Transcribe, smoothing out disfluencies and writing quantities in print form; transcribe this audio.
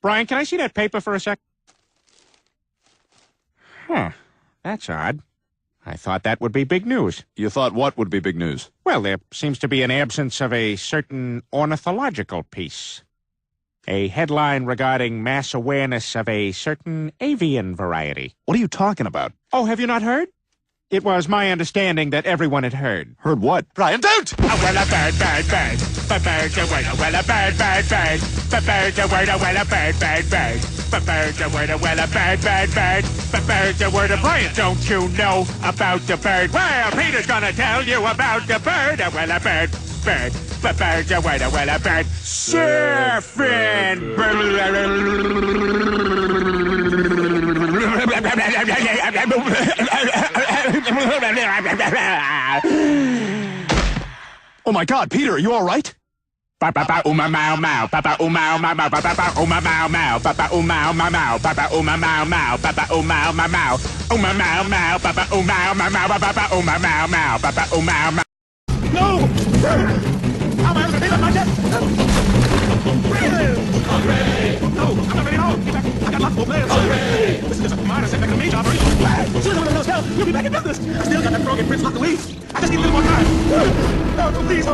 Brian, can I see that paper for a sec? Huh. That's odd. I thought that would be big news. You thought what would be big news? Well, there seems to be an absence of a certain ornithological piece. A headline regarding mass awareness of a certain avian variety. What are you talking about? Oh, have you not heard? It was my understanding that everyone had heard. Heard what? Brian, don't! Oh, well, a bird. But bird's a word, well, a bird. But bird's a word, well, a bird. But bird's a word, well, a bird. But bird's a word. Brian, don't you know about the bird? Well, Peter's gonna tell you about the bird. Well, a bird. But bird's a word, well, a bird. Surfing. Oh my God, Peter, are you all right? Papa uma mau mau, papa uma mau mau, papa uma mau mau, papa uma mau mau, papa uma mau mau, papa uma mau mau, papa uma mau, papa uma mau, papa uma mau. No! How am I able to my death? No, I'm not ready at all. I got lots more players. This is just a minor setback in a major operation. As soon as one of those hell, we'll be back in business. I still got that frog and Prince locked away. I just need a little more time. No, please.